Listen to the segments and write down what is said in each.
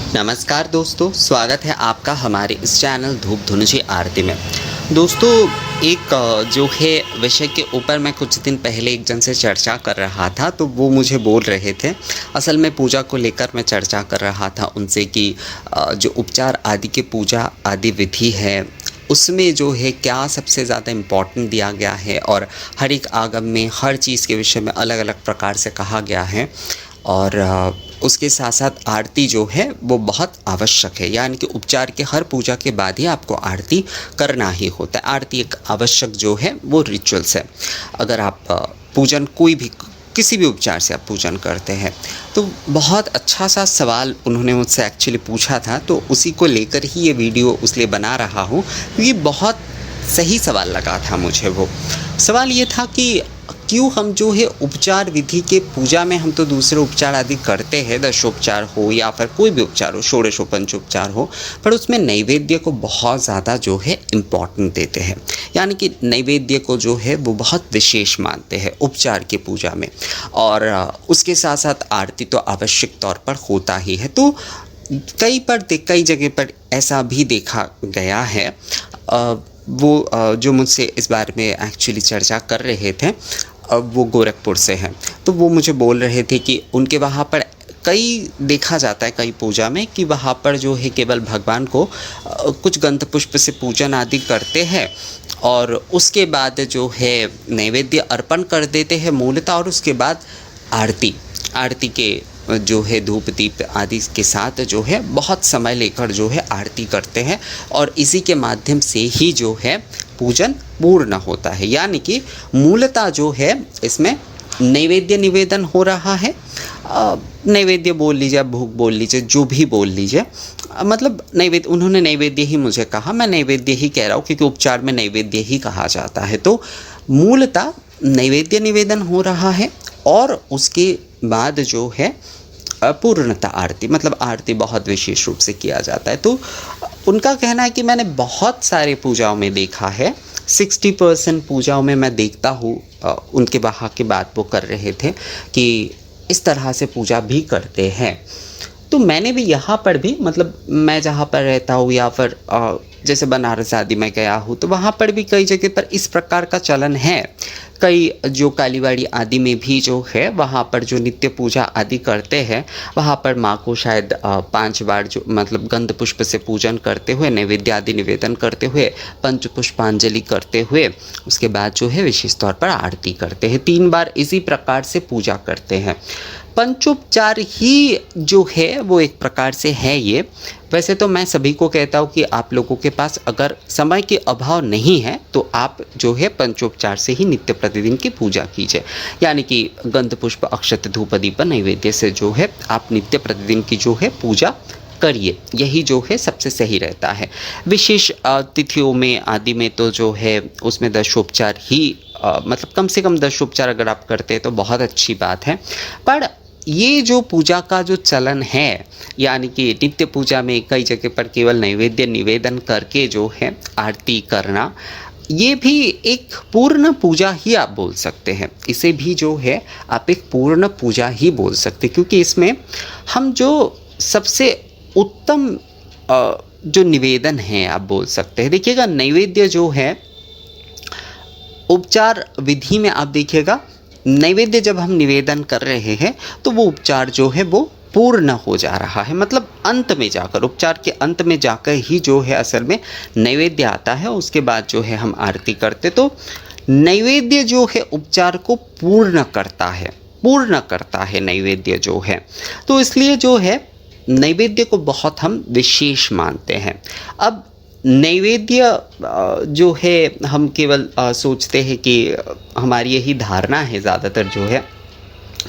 नमस्कार दोस्तों, स्वागत है आपका हमारे इस चैनल धूप धुनुची आरती में। दोस्तों, एक जो है विषय के ऊपर मैं कुछ दिन पहले एक जन से चर्चा कर रहा था, तो वो मुझे बोल रहे थे। असल में पूजा को लेकर मैं चर्चा कर रहा था उनसे कि जो उपचार आदि के पूजा आदि विधि है, उसमें जो है क्या सबसे ज़्यादा इम्पोर्टेंट दिया गया है और हर एक आगम में हर चीज़ के विषय में अलग अलग प्रकार से कहा गया है। और उसके साथ साथ आरती जो है वो बहुत आवश्यक है, यानी कि उपचार के हर पूजा के बाद ही आपको आरती करना ही होता है। आरती एक आवश्यक जो है वो रिचुअल्स है। अगर आप पूजन कोई भी किसी भी उपचार से आप पूजन करते हैं, तो बहुत अच्छा सा सवाल उन्होंने मुझसे एक्चुअली पूछा था, तो उसी को लेकर ही ये वीडियो इसलिए बना रहा हूँ क्योंकि बहुत सही सवाल लगा था मुझे। वो सवाल ये था कि क्यों हम जो है उपचार विधि के पूजा में हम तो दूसरे उपचार आदि करते हैं, दशोपचार हो या फिर कोई भी उपचार हो, षोडशो पंचोपचार हो, पर उसमें नैवेद्य को बहुत ज़्यादा जो है इम्पॉर्टेंट देते हैं। यानी कि नैवेद्य को जो है वो बहुत विशेष मानते हैं उपचार की पूजा में। और उसके साथ साथ आरती तो आवश्यक तौर पर होता ही है। तो कई जगह पर ऐसा भी देखा गया है। वो जो मुझसे इस बारे में एक्चुअली चर्चा कर रहे थे, वो गोरखपुर से हैं। तो वो मुझे बोल रहे थे कि उनके वहाँ पर कई देखा जाता है कई पूजा में कि वहाँ पर जो है केवल भगवान को कुछ गंध पुष्प से पूजन आदि करते हैं और उसके बाद जो है नैवेद्य अर्पण कर देते हैं मूलतः, और उसके बाद आरती के जो है धूप दीप आदि के साथ जो है बहुत समय लेकर जो है आरती करते हैं और इसी के माध्यम से ही जो है पूजन पूर्ण होता है। यानी कि मूलतः जो है इसमें नैवेद्य निवेदन हो रहा है। नैवेद्य बोल लीजिए, भोग बोल लीजिए, जो भी बोल लीजिए, मतलब नैवेद्य, उन्होंने नैवेद्य ही मुझे कहा, मैं नैवेद्य ही कह रहा हूँ क्योंकि उपचार में नैवेद्य ही कहा जाता है। तो मूलतः नैवेद्य निवेदन हो रहा है और उसके बाद जो है पूर्णतः आरती, मतलब आरती बहुत विशेष रूप से किया जाता है। तो उनका कहना है कि मैंने बहुत सारे पूजाओं में देखा है, 60% पूजाओं में मैं देखता हूँ, उनके वहाँ की बात वो कर रहे थे कि इस तरह से पूजा भी करते हैं। तो मैंने भी यहाँ पर भी, मतलब मैं जहाँ पर रहता हूँ या फिर जैसे बनारस आदि में गया हूँ, तो वहाँ पर भी कई जगह पर इस प्रकार का चलन है। कई जो कालीवाड़ी आदि में भी जो है वहाँ पर जो नित्य पूजा आदि करते हैं, वहाँ पर माँ को शायद 5 बार जो मतलब गंध पुष्प से पूजन करते हुए, नैवेद्य आदि निवेदन करते हुए, पंच पुष्पांजलि करते हुए, उसके बाद जो है विशेष तौर पर आरती करते हैं। 3 बार इसी प्रकार से पूजा करते हैं। पंचोपचार ही जो है वो एक प्रकार से है ये। वैसे तो मैं सभी को कहता हूँ कि आप लोगों के पास अगर समय के अभाव नहीं है तो आप जो है पंचोपचार से ही नित्य प्रतिदिन की पूजा कीजिए। यानी कि गंध पुष्प अक्षत धूप दीप नैवेद्य से जो है आप नित्य प्रतिदिन की जो है पूजा करिए, यही जो है सबसे सही रहता है। विशेष तिथियों में आदि में तो जो है उसमें दशोपचार ही मतलब कम से कम दशोपचार अगर आप करते हैं तो बहुत अच्छी बात है। पर ये जो पूजा का जो चलन है, यानी कि नित्य पूजा में कई जगह पर केवल नैवेद्य निवेदन करके जो है आरती करना, ये भी एक पूर्ण पूजा ही आप बोल सकते हैं। इसे भी जो है आप एक पूर्ण पूजा ही बोल सकते हैं, क्योंकि इसमें हम जो सबसे उत्तम जो निवेदन है आप बोल सकते हैं। देखिएगा, नैवेद्य जो है उपचार विधि में आप देखिएगा, नैवेद्य जब हम निवेदन कर रहे हैं तो वो उपचार जो है वो पूर्ण हो जा रहा है, मतलब अंत में जाकर, उपचार के अंत में जाकर ही जो है असल में नैवेद्य आता है। उसके बाद जो है हम आरती करते, तो नैवेद्य जो है उपचार को पूर्ण करता है नैवेद्य जो है। तो इसलिए जो है नैवेद्य को बहुत हम विशेष मानते हैं। अब नैवेद्य जो है हम केवल सोचते हैं कि हमारी यही धारणा है ज़्यादातर जो है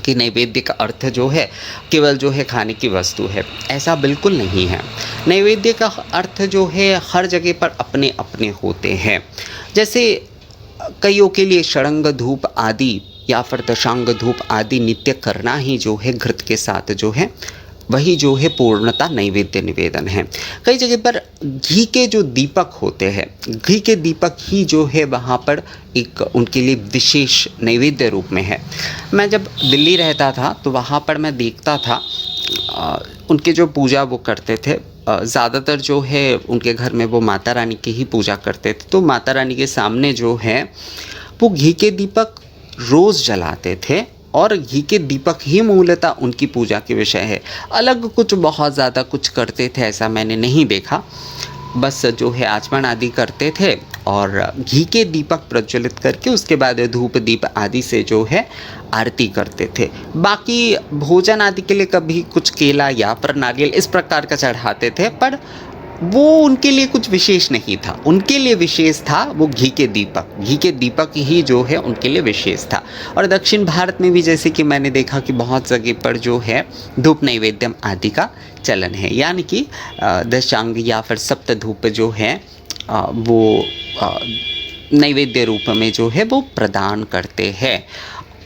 कि नैवेद्य का अर्थ जो है केवल जो है खाने की वस्तु है। ऐसा बिल्कुल नहीं है। नैवेद्य का अर्थ जो है हर जगह पर अपने अपने होते हैं। जैसे कईयों के लिए षडंग धूप आदि या फिर दशांग धूप आदि नित्य करना ही जो है घृत के साथ जो है वही जो है पूर्णता नैवेद्य निवेदन है। कई जगह पर घी के जो दीपक होते हैं, घी के दीपक ही जो है वहाँ पर एक उनके लिए विशेष नैवेद्य रूप में है। मैं जब दिल्ली रहता था तो वहाँ पर मैं देखता था उनके जो पूजा वो करते थे, ज़्यादातर जो है उनके घर में वो माता रानी की ही पूजा करते थे। तो माता रानी के सामने जो है वो घी के दीपक रोज़ जलाते थे और घी के दीपक ही मूलतः उनकी पूजा के विषय है। अलग कुछ बहुत ज़्यादा कुछ करते थे ऐसा मैंने नहीं देखा। बस जो है आचमन आदि करते थे और घी के दीपक प्रज्वलित करके उसके बाद धूप दीप आदि से जो है आरती करते थे। बाकी भोजन आदि के लिए कभी कुछ केला या फिर नारियल इस प्रकार का चढ़ाते थे, पर वो उनके लिए कुछ विशेष नहीं था। उनके लिए विशेष था वो घी के दीपक ही जो है उनके लिए विशेष था। और दक्षिण भारत में भी जैसे कि मैंने देखा कि बहुत जगह पर जो है धूप नैवेद्यम आदि का चलन है, यानी कि दशांग या फिर सप्त धूप जो है वो नैवेद्य रूप में जो है वो प्रदान करते हैं।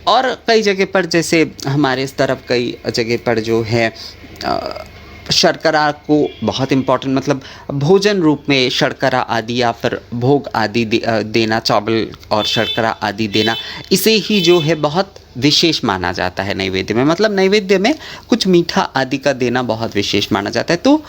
और कई जगह पर जैसे हमारे इस तरफ कई जगह पर जो है शर्करा को बहुत इम्पॉर्टेंट, मतलब भोजन रूप में शर्करा आदि या फिर भोग आदि देना, चावल और शर्करा आदि देना, इसे ही जो है बहुत विशेष माना जाता है नैवेद्य में। मतलब नैवेद्य में कुछ मीठा आदि का देना बहुत विशेष माना जाता है। तो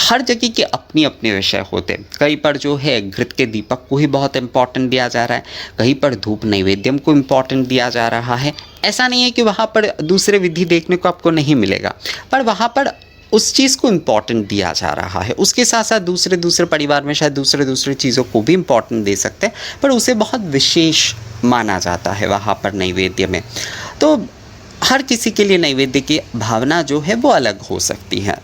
हर जगह के अपने अपने विषय होते हैं। कहीं पर जो है घृत के दीपक को ही बहुत इम्पॉर्टेंट दिया जा रहा है, कहीं पर धूप नैवेद्यम को इम्पॉर्टेंट दिया जा रहा है। ऐसा नहीं है कि वहाँ पर दूसरे विधि देखने को आपको नहीं मिलेगा, पर वहाँ पर उस चीज़ को इम्पॉर्टेंट दिया जा रहा है। उसके साथ साथ दूसरे परिवार में शायद दूसरे चीज़ों को भी इम्पॉर्टेंट दे सकते हैं, पर उसे बहुत विशेष माना जाता है वहाँ पर नैवेद्य में। तो हर किसी के लिए नैवेद्य की भावना जो है वो अलग हो सकती है।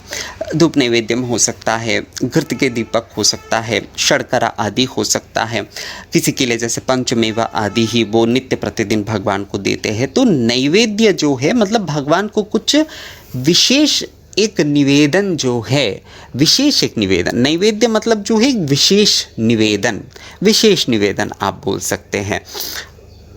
धूप नैवेद्यम हो सकता है, घृत के दीपक हो सकता है, शर्करा आदि हो सकता है। किसी के लिए जैसे पंचमेवा आदि ही वो नित्य प्रतिदिन भगवान को देते हैं। तो नैवेद्य जो है मतलब भगवान को कुछ विशेष एक निवेदन जो है, विशेष एक निवेदन, नैवेद्य मतलब जो है विशेष निवेदन आप बोल सकते हैं।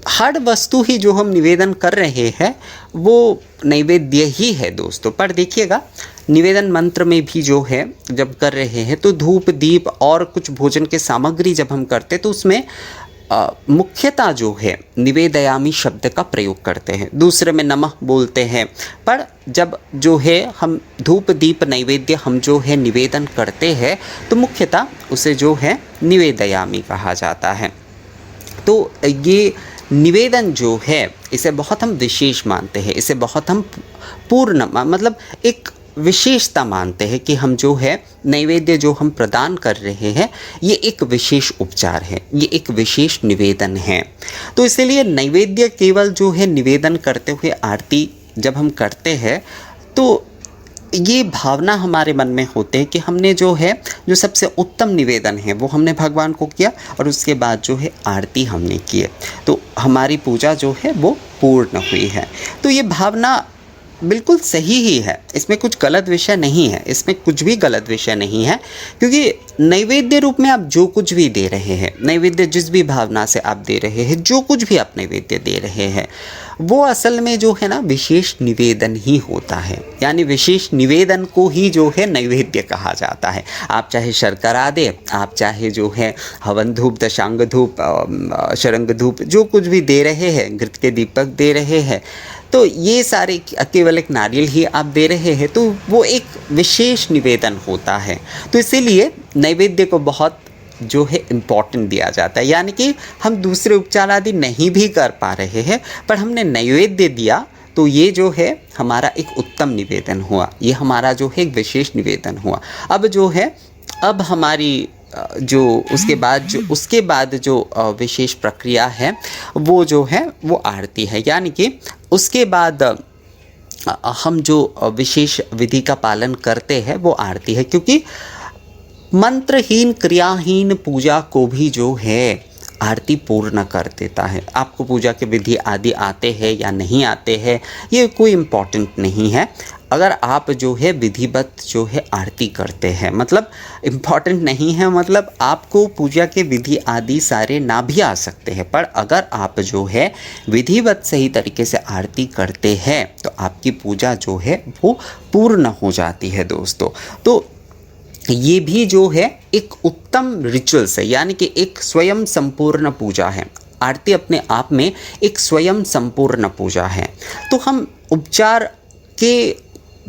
हर वस्तु ही जो हम निवेदन कर रहे हैं वो नैवेद्य ही है दोस्तों। पर देखिएगा निवेदन मंत्र में भी जो है जब कर रहे हैं तो धूप दीप और कुछ भोजन के सामग्री जब हम करते तो उसमें मुख्यतः जो है निवेदयामी शब्द का प्रयोग करते हैं, दूसरे में नमः बोलते हैं। पर जब जो है हम धूप दीप नैवेद्य हम जो है निवेदन करते हैं तो मुख्यतः उसे जो है निवेदयामी कहा जाता है। तो ये निवेदन जो है इसे बहुत हम विशेष मानते हैं, इसे बहुत हम पूर्ण मतलब एक विशेषता मानते हैं कि हम जो है नैवेद्य जो हम प्रदान कर रहे हैं ये एक विशेष उपचार है, ये एक विशेष निवेदन है। तो इसलिए नैवेद्य केवल जो है निवेदन करते हुए आरती जब हम करते हैं तो ये भावना हमारे मन में होते हैं कि हमने जो है जो सबसे उत्तम निवेदन है वो हमने भगवान को किया और उसके बाद जो है आरती हमने की है, तो हमारी पूजा जो है वो पूर्ण हुई है। तो ये भावना बिल्कुल सही ही है, इसमें कुछ गलत विषय नहीं है, इसमें कुछ भी गलत विषय नहीं है। क्योंकि नैवेद्य रूप में आप जो कुछ भी दे रहे हैं, नैवेद्य जिस भी भावना से आप दे रहे हैं, जो कुछ भी आप नैवेद्य दे रहे हैं वो असल में जो है ना विशेष निवेदन ही होता है। यानी विशेष निवेदन को ही जो है नैवेद्य कहा जाता है। आप चाहे शर्करा दे, आप चाहे जो है हवन धूप, दशांग धूप, शरंग धूप, जो कुछ भी दे रहे हैं, घृत के दीपक दे रहे हैं, तो ये सारे केवल एक नारियल ही आप दे रहे हैं तो वो एक विशेष निवेदन होता है। तो इसीलिए नैवेद्य को बहुत जो है इम्पॉर्टेंट दिया जाता है। यानी कि हम दूसरे उपचार आदि नहीं भी कर पा रहे हैं पर हमने नैवेद्य दिया तो ये जो है हमारा एक उत्तम निवेदन हुआ, ये हमारा जो है एक विशेष निवेदन हुआ। अब जो है अब हमारी जो उसके बाद जो विशेष प्रक्रिया है वो जो है वो आरती है। यानी कि उसके बाद हम जो विशेष विधि का पालन करते हैं वो आरती है। क्योंकि मंत्रहीन क्रियाहीन पूजा को भी जो है आरती पूर्ण कर देता है। आपको पूजा के विधि आदि आते हैं या नहीं आते हैं ये कोई इम्पोर्टेंट नहीं है। अगर आप जो है विधिवत जो है आरती करते हैं, मतलब इम्पॉर्टेंट नहीं है, मतलब आपको पूजा के विधि आदि सारे ना भी आ सकते हैं, पर अगर आप जो है विधिवत सही तरीके से आरती करते हैं तो आपकी पूजा जो है वो पूर्ण हो जाती है दोस्तों। तो ये भी जो है एक उत्तम रिचुअल्स है, यानी कि एक स्वयं संपूर्ण पूजा है। आरती अपने आप में एक स्वयं संपूर्ण पूजा है। तो हम उपचार के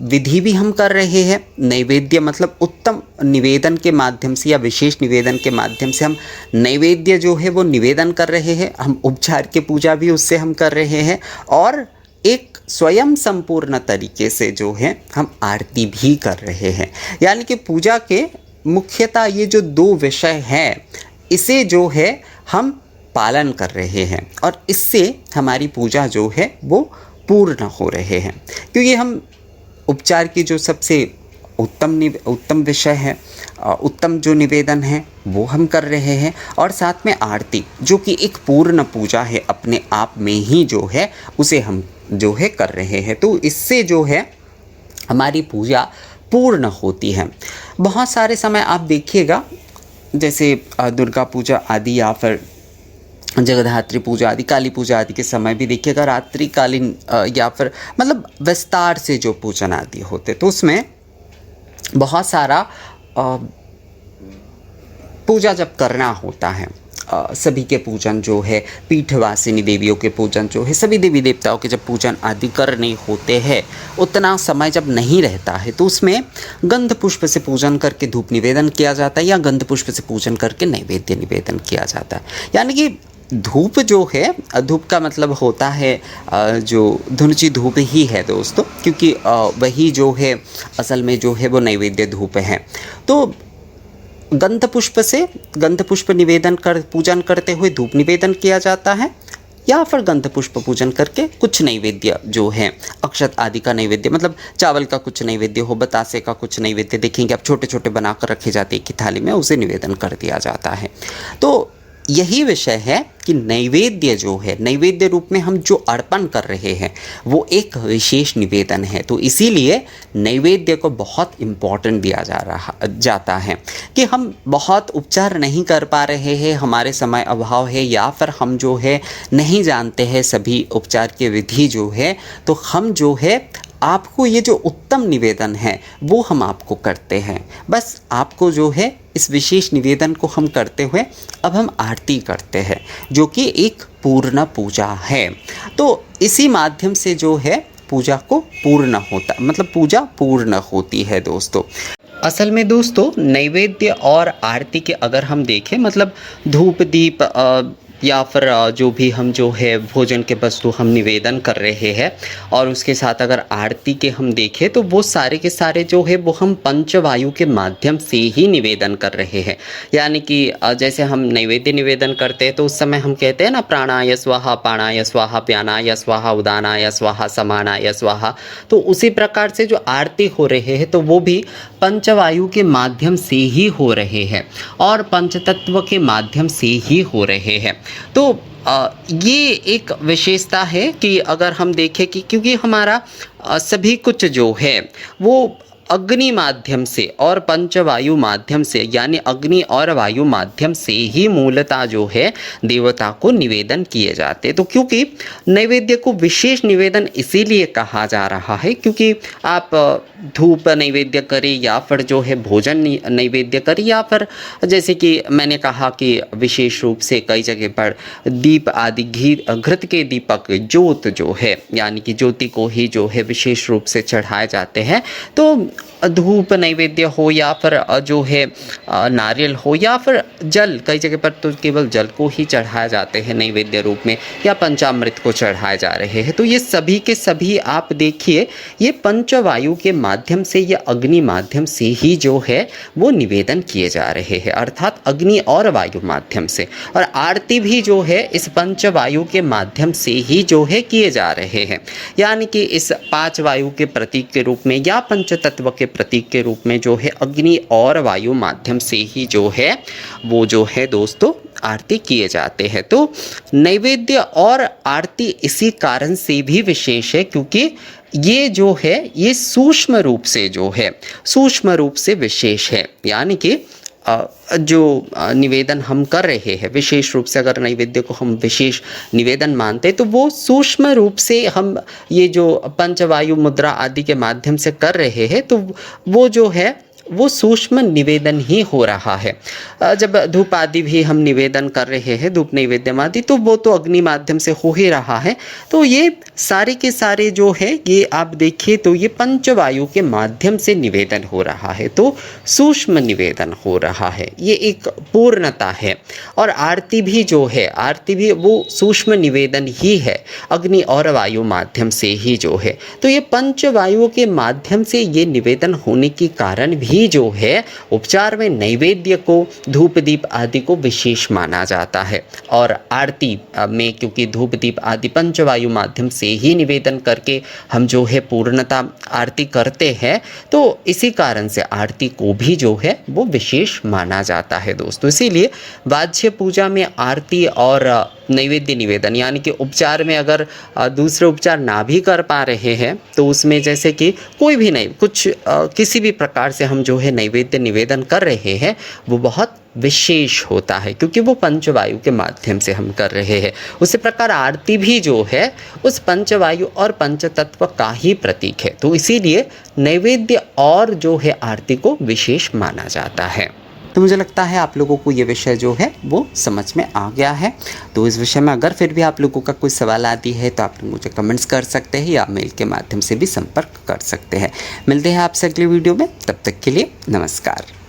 विधि भी हम कर रहे हैं। नैवेद्य मतलब उत्तम निवेदन के माध्यम से या विशेष निवेदन के माध्यम से हम नैवेद्य जो है वो निवेदन कर रहे हैं। हम उपचार की पूजा भी उससे हम कर रहे हैं और एक स्वयं संपूर्ण तरीके से जो है हम आरती भी कर रहे हैं। यानी कि पूजा के मुख्यतः ये जो दो विषय हैं, इसे जो है हम पालन कर रहे हैं और इससे हमारी पूजा जो है वो पूर्ण हो रहे हैं। क्योंकि हम उपचार की जो सबसे उत्तम विषय है, उत्तम जो निवेदन है वो हम कर रहे हैं और साथ में आरती जो कि एक पूर्ण पूजा है अपने आप में ही जो है उसे हम जो है कर रहे हैं। तो इससे जो है हमारी पूजा पूर्ण होती है। बहुत सारे समय आप देखिएगा जैसे दुर्गा पूजा आदि या फिर जगद्धात्री पूजा आदि, काली पूजा आदि के समय भी देखिएगा रात्रिकालीन या फिर मतलब विस्तार से जो पूजन आदि होते तो उसमें बहुत सारा पूजा जब करना होता है, सभी के पूजन जो है, पीठवासिनी देवियों के पूजन जो है, सभी देवी देवताओं के जब पूजन आदि करने होते हैं, उतना समय जब नहीं रहता है तो उसमें गंध पुष्प से पूजन करके धूप निवेदन किया जाता है या गंध पुष्प से पूजन करके नैवेद्य निवेदन किया जाता है। यानी कि धूप जो है, धूप का मतलब होता है जो धुनुची धूप ही है दोस्तों, क्योंकि वही जो है असल में जो है वो नैवेद्य धूप है। तो गंध पुष्प निवेदन कर पूजन करते हुए धूप निवेदन किया जाता है या फिर गंध पुष्प पूजन करके कुछ नैवेद्य जो है अक्षत आदि का नैवेद्य, मतलब चावल का कुछ नैवेद्य हो, बतासे का कुछ नैवेद्य देखेंगे आप छोटे छोटे बनाकर रखे जाते हैं कि थाली में, उसे निवेदन कर दिया जाता है। तो यही विषय है कि नैवेद्य जो है, नैवेद्य रूप में हम जो अर्पण कर रहे हैं वो एक विशेष निवेदन है। तो इसीलिए नैवेद्य को बहुत इम्पोर्टेंट दिया जाता है कि हम बहुत उपचार नहीं कर पा रहे हैं, हमारे समय अभाव है या फिर हम जो है नहीं जानते हैं सभी उपचार की विधि जो है, तो हम जो है आपको ये जो उत्तम निवेदन है वो हम आपको करते हैं। बस आपको जो है इस विशेष निवेदन को हम करते हुए अब हम आरती करते हैं जो कि एक पूर्ण पूजा है। तो इसी माध्यम से जो है पूजा को पूर्ण होता, मतलब पूजा पूर्ण होती है दोस्तों। असल में दोस्तों नैवेद्य और आरती के अगर हम देखें, मतलब धूप दीप या फिर जो भी हम जो है भोजन के वस्तु हम निवेदन कर रहे हैं और उसके साथ अगर आरती के हम देखें तो वो सारे के सारे जो है वो हम पंचवायु के माध्यम से ही निवेदन कर रहे हैं। यानी कि जैसे हम नैवेद्य निवेदन करते हैं तो उस समय हम कहते हैं ना, प्राणाय स्वाहा, पाणाय स्वाहा, प्यानाय स्वाहा, उदानाय स्वाहा, समानाय स्वाहा। तो उसी प्रकार से जो आरती हो रहे हैं तो वो भी पंचवायु के माध्यम से ही हो रहे हैं और पंचतत्व के माध्यम से ही हो रहे हैं। तो ये एक विशेषता है कि अगर हम देखें कि क्योंकि हमारा सभी कुछ जो है वो अग्नि माध्यम से और पंचवायु माध्यम से, यानी अग्नि और वायु माध्यम से ही मूलतः जो है देवता को निवेदन किए जाते। तो क्योंकि नैवेद्य को विशेष निवेदन इसीलिए कहा जा रहा है क्योंकि आप धूप नैवेद्य करें या फिर जो है भोजन नैवेद्य करें या फिर जैसे कि मैंने कहा कि विशेष रूप से कई जगह पर दीप आदि घृत के दीपक ज्योत जो है, यानी कि ज्योति को ही जो है विशेष रूप से चढ़ाए जाते हैं। तो धूप नैवेद्य हो या फिर जो है नारियल हो या फिर जल, कई जगह पर तो केवल जल को ही चढ़ाए जाते हैं नैवेद्य रूप में या पंचामृत को चढ़ाए जा रहे हैं। तो ये सभी के सभी आप देखिए ये पंचवायु के माध्यम से या अग्नि माध्यम से ही जो है वो निवेदन किए जा रहे हैं, अर्थात अग्नि और वायु माध्यम से। और आरती भी जो है इस पंचवायु के माध्यम से ही जो है किए जा रहे हैं, यानी कि इस पांच वायु के प्रतीक के रूप में या पंचतत्व के प्रतीक के रूप में जो है अग्नि और वायु माध्यम से ही जो है वो जो है दोस्तों आरती किए जाते हैं। तो नैवेद्य और आरती इसी कारण से भी विशेष है क्योंकि ये जो है ये सूक्ष्म रूप से जो है सूक्ष्म रूप से विशेष है। यानी कि जो निवेदन हम कर रहे हैं विशेष रूप से, अगर नैवेद्य को हम विशेष निवेदन मानते हैं तो वो सूक्ष्म रूप से हम ये जो पंचवायु मुद्रा आदि के माध्यम से कर रहे हैं, तो वो जो है वो सूक्ष्म निवेदन ही हो रहा है। जब धूप आदि भी हम निवेदन कर रहे हैं, धूप नैवेद्यम आदि, तो वो तो अग्नि माध्यम से हो ही रहा है। तो ये सारे के सारे जो है ये आप देखिए तो ये पंचवायु के माध्यम से निवेदन हो रहा है, तो सूक्ष्म निवेदन हो रहा है, ये एक पूर्णता है। और आरती भी जो है, आरती भी वो सूक्ष्म निवेदन ही है, अग्नि और वायु माध्यम से ही जो है। तो ये पंचवायुओं के माध्यम से ये निवेदन होने के कारण भी जो है उपचार में नैवेद्य को, धूप दीप आदि को विशेष माना जाता है। और आरती में क्योंकि धूप दीप आदि पंचवायु माध्यम से ही निवेदन करके हम जो है पूर्णता आरती करते हैं, तो इसी कारण से आरती को भी जो है वो विशेष माना जाता है दोस्तों। इसीलिए वाज्य पूजा में आरती और नैवेद्य निवेदन यानी कि उपचार में अगर दूसरे उपचार ना भी कर पा रहे हैं तो उसमें जैसे कि कोई भी नहीं कुछ किसी भी प्रकार से हम जो है नैवेद्य निवेदन कर रहे हैं वो बहुत विशेष होता है, क्योंकि वो पंचवायु के माध्यम से हम कर रहे हैं। उसी प्रकार आरती भी जो है उस पंचवायु और पंचतत्व का ही प्रतीक है, तो इसीलिए नैवेद्य और जो है आरती को विशेष माना जाता है। तो मुझे लगता है आप लोगों को ये विषय जो है वो समझ में आ गया है। तो इस विषय में अगर फिर भी आप लोगों का कोई सवाल आती है तो आप लोग मुझे कमेंट्स कर सकते हैं या मेल के माध्यम से भी संपर्क कर सकते हैं। मिलते हैं आपसे अगली वीडियो में, तब तक के लिए नमस्कार।